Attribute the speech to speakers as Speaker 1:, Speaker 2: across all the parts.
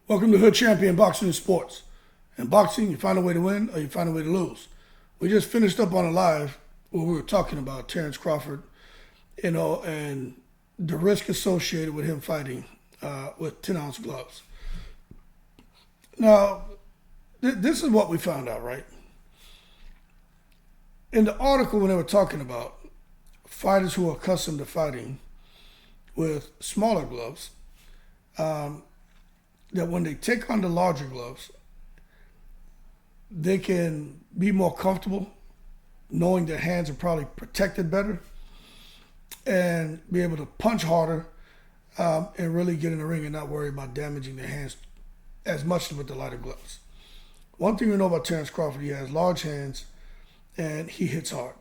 Speaker 1: Welcome to Hood Champion Boxing and Sports. In boxing, you find a way to win or you find a way to lose. We just finished up on a live where we were talking about Terence Crawford, and the risk associated with him fighting with 10-ounce gloves. Now, this is what we found out, right? In the article, when they were talking about fighters who are accustomed to fighting with smaller gloves, that when they take on the larger gloves, they can be more comfortable knowing their hands are probably protected better and be able to punch harder and really get in the ring and not worry about damaging their hands as much as with the lighter gloves. One thing we know about Terence Crawford, he has large hands and he hits hard.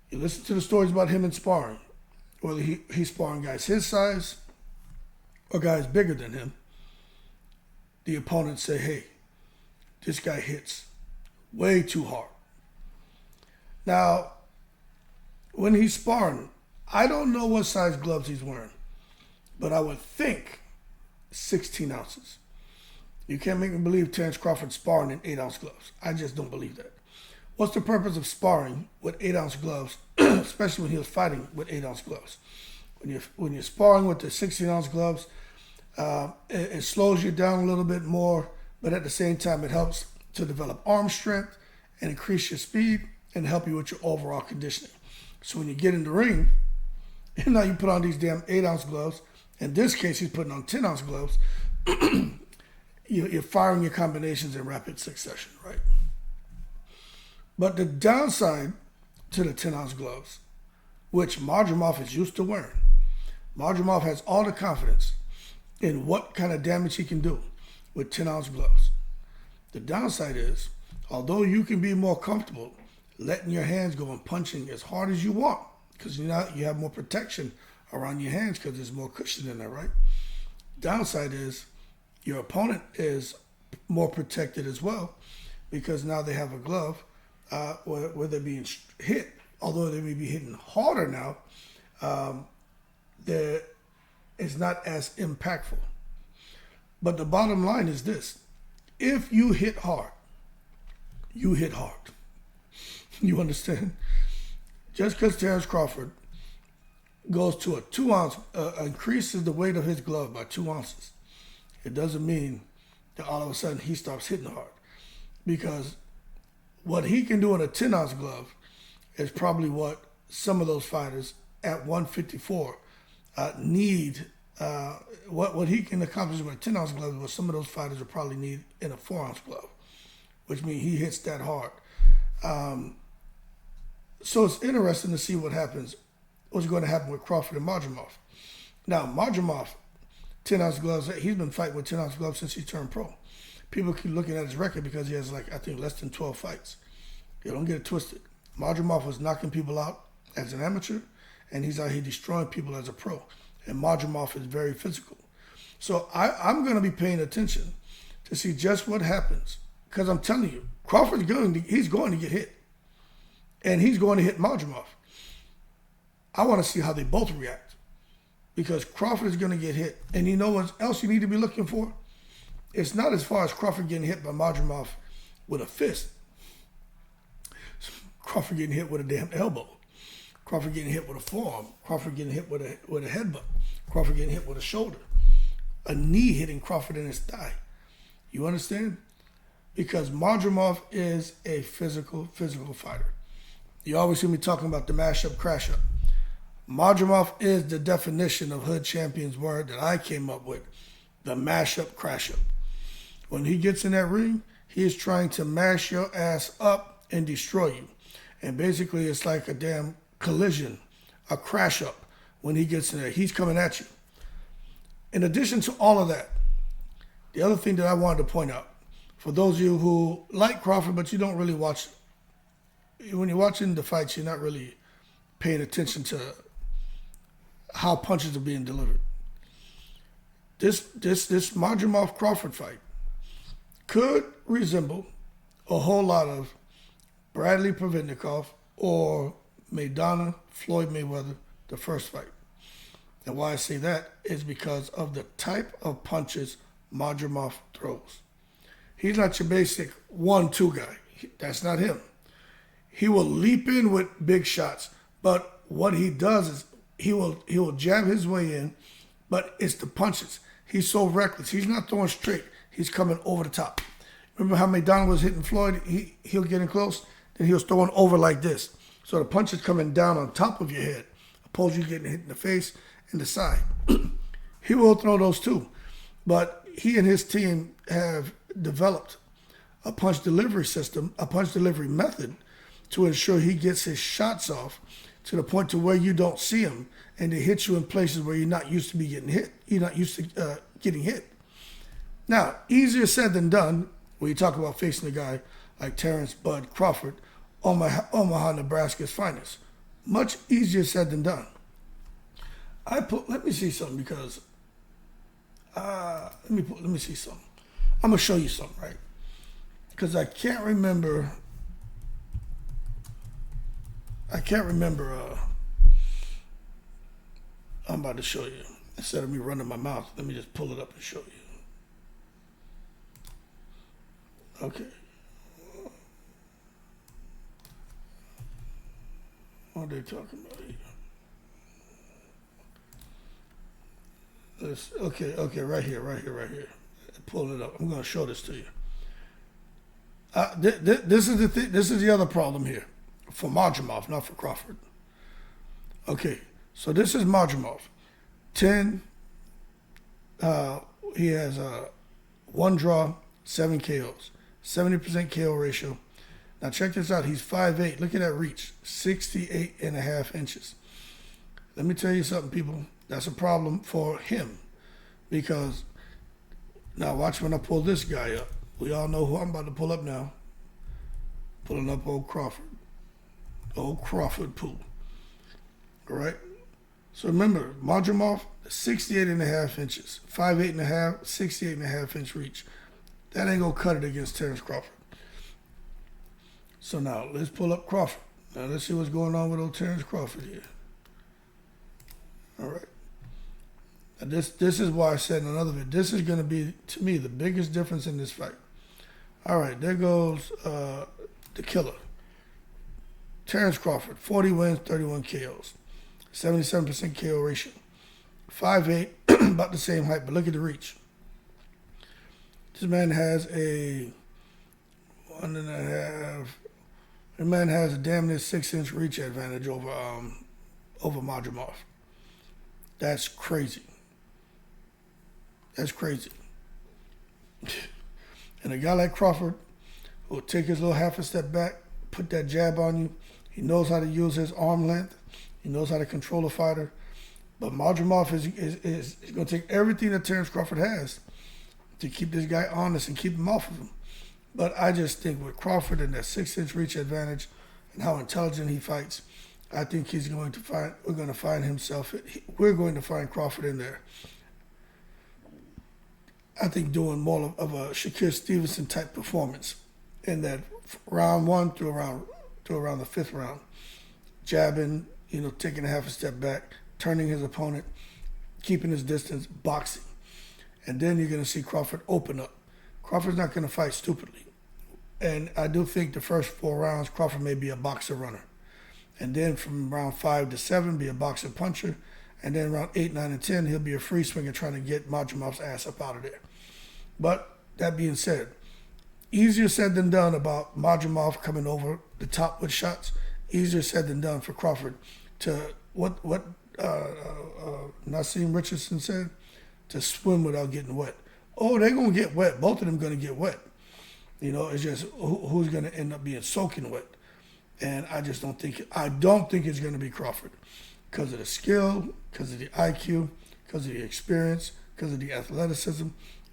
Speaker 1: You listen to the stories about him in sparring, whether he's sparring guys his size or guys bigger than him, the opponents say, hey, this guy hits way too hard. Now, when he's sparring, I don't know what size gloves he's wearing, but I would think 16 ounces. You can't make me believe Terence Crawford's sparring in 8-ounce gloves. I just don't believe that. What's the purpose of sparring with 8-ounce gloves, especially when he was fighting with 8-ounce gloves? When you're sparring with the 16-ounce gloves, it slows you down a little bit more, but at the same time, it helps to develop arm strength and increase your speed and help you with your overall conditioning. So when you get in the ring, and now you put on these damn 8-ounce gloves, in this case, he's putting on 10-ounce gloves, you're firing your combinations in rapid succession, right? But the downside to the 10-ounce gloves, which Madrimov is used to wearing, Madrimov has all the confidence in what kind of damage he can do with 10-ounce gloves. The downside is, although you can be more comfortable letting your hands go and punching as hard as you want, because you have more protection around your hands because there's more cushion in there, right? Downside is your opponent is more protected as well because now they have a glove where they're being hit. Although they may be hitting harder now, it's not as impactful. But the bottom line is this. If you hit hard, you hit hard. You understand? Just because Terence Crawford goes to a 2-ounce, increases the weight of his glove by 2 ounces, it doesn't mean that all of a sudden he stops hitting hard. Because what he can do in a 10-ounce glove is probably what some of those fighters at 154 need. What he can accomplish with a 10-ounce glove is what some of those fighters will probably need in a 4-ounce glove, which means he hits that hard. So it's interesting to see what's going to happen with Crawford and Madrimov. Now, Madrimov, 10-ounce gloves, he's been fighting with 10-ounce gloves since he turned pro. People keep looking at his record because he has, I think, less than 12 fights. You don't get it twisted. Madrimov was knocking people out as an amateur, and he's out here destroying people as a pro. And Madrimov is very physical. So I'm going to be paying attention to see just what happens. Because I'm telling you, Crawford's going to get hit. And he's going to hit Madrimov. I want to see how they both react. Because Crawford is going to get hit. And you know what else you need to be looking for? It's not as far as Crawford getting hit by Madrimov with a fist. Crawford getting hit with a damn elbow. Crawford getting hit with a forearm. Crawford getting hit with a headbutt. Crawford getting hit with a shoulder. A knee hitting Crawford in his thigh. You understand? Because Madrimov is a physical fighter. You always hear me talking about the mash-up, crash-up. Madrimov is the definition of Hood Champion's word that I came up with. The mash-up, crash-up. When he gets in that ring, he is trying to mash your ass up and destroy you. And basically, it's like a damn collision, a crash up when he gets in there. He's coming at you. In addition to all of that, the other thing that I wanted to point out, for those of you who like Crawford, but you don't really watch, when you're watching the fights, you're not really paying attention to how punches are being delivered. This Madrimov Crawford fight could resemble a whole lot of Bradley Providnikov or Maidana Floyd Mayweather, the first fight. And why I say that is because of the type of punches Madrimov throws. He's not your basic 1-2 guy. That's not him. He will leap in with big shots, but what he does is he will jab his way in, but it's the punches. He's so reckless. He's not throwing straight. He's coming over the top. Remember how McDonald was hitting Floyd? He'll get in close, then he was throwing over like this. So the punch is coming down on top of your head, opposed to you getting hit in the face and the side. He will throw those too, but he and his team have developed a punch delivery system, a punch delivery method to ensure he gets his shots off to the point to where you don't see him, and they hit you in places where you're not used to be getting hit. You're not used to getting hit. Now, easier said than done when you talk about facing a guy like Terence "Bud" Crawford, Omaha, Nebraska's finest. Much easier said than done. Let me see something because let me see something. I'm gonna show you something, right? Because I can't remember. I'm about to show you. Instead of me running my mouth, let me just pull it up and show you. Okay. What are they talking about here? Okay, right here. Pull it up. I'm going to show this to you. This is the thing. This is the other problem here for Madrimov, not for Crawford. Okay, so this is Madrimov. 10. He has 1 draw, 7 KOs, 70% KO ratio. Now check this out. He's 5'8". Look at that reach, 68.5 inches. Let me tell you something, people. That's a problem for him because now watch when I pull this guy up. We all know who I'm about to pull up now. Pulling up old Crawford. Old Crawford pool. All right? So remember, Madrimov, 68.5 inches. 5'8.5", 68.5 inch reach. That ain't going to cut it against Terence Crawford. So now, let's pull up Crawford. Now, let's see what's going on with old Terence Crawford here. All right. Now this is why I said in another video, this is going to be, to me, the biggest difference in this fight. All right, there goes the killer. Terence Crawford, 40 wins, 31 KOs, 77% KO ratio. 5'8", about the same height, but look at the reach. This man has a 1.5. The man has a damn near 6-inch reach advantage over Madrimov. That's crazy. That's crazy. And a guy like Crawford will take his little half a step back, put that jab on you. He knows how to use his arm length. He knows how to control a fighter. But Madrimov is going to take everything that Terence Crawford has to keep this guy honest and keep him off of him. But I just think with Crawford and that 6-inch reach advantage and how intelligent he fights, I think we're going to find Crawford in there. I think doing more of a Shakur Stevenson type performance in that round 1 to around the 5th round. Jabbing, taking a half a step back, turning his opponent, keeping his distance, boxing. And then you're going to see Crawford open up. Crawford's not going to fight stupidly. And I do think the first 4 rounds, Crawford may be a boxer runner. And then from round 5 to 7, be a boxer puncher. And then round 8, 9, and 10, he'll be a free swinger trying to get Madrimov's ass up out of there. But that being said, easier said than done about Madrimov coming over the top with shots. Easier said than done for Crawford to what Nassim Richardson said, to swim without getting wet. Oh, they're going to get wet. Both of them going to get wet. It's just who's going to end up being soaking wet. And I don't think it's going to be Crawford because of the skill, because of the IQ, because of the experience, because of the athleticism,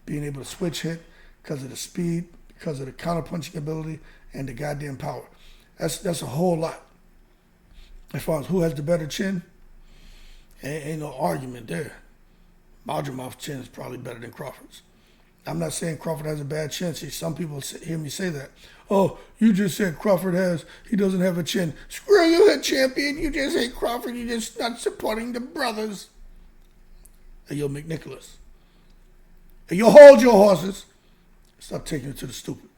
Speaker 1: being able to switch hit, because of the speed, because of the counterpunching ability, and the goddamn power. That's a whole lot. As far as who has the better chin, ain't no argument there. Madrimov's chin is probably better than Crawford's. I'm not saying Crawford has a bad chin. See, some people hear me say that. Oh, you just said he doesn't have a chin. Screw you, head champion. You just hate Crawford. You're just not supporting the brothers. Hey, yo, McNicholas. And you hold your horses. Stop taking it to the stupid.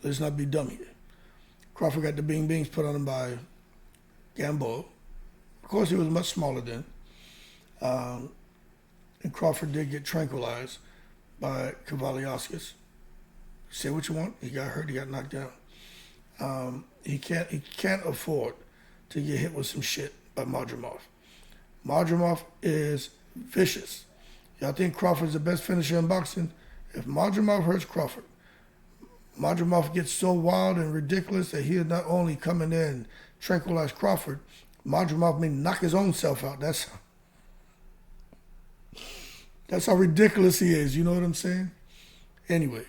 Speaker 1: Let's not be dumb here. Crawford got the bing bings put on him by Gamboa. Of course, he was much smaller then. And Crawford did get tranquilized by Kavaliauskas. Say what you want. He got hurt. He got knocked down. He can't afford to get hit with some shit by Madrimov. Madrimov is vicious. Y'all think Crawford's the best finisher in boxing? If Madrimov hurts Crawford, Madrimov gets so wild and ridiculous that he'll not only come in there and tranquilize Crawford, Madrimov may knock his own self out. That's how ridiculous he is. You know what I'm saying? Anyway,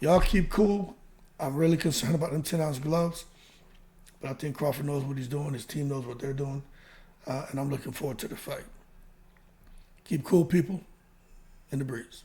Speaker 1: y'all keep cool. I'm really concerned about them 10-ounce gloves. But I think Crawford knows what he's doing. His team knows what they're doing. And I'm looking forward to the fight. Keep cool, people. In the breeze.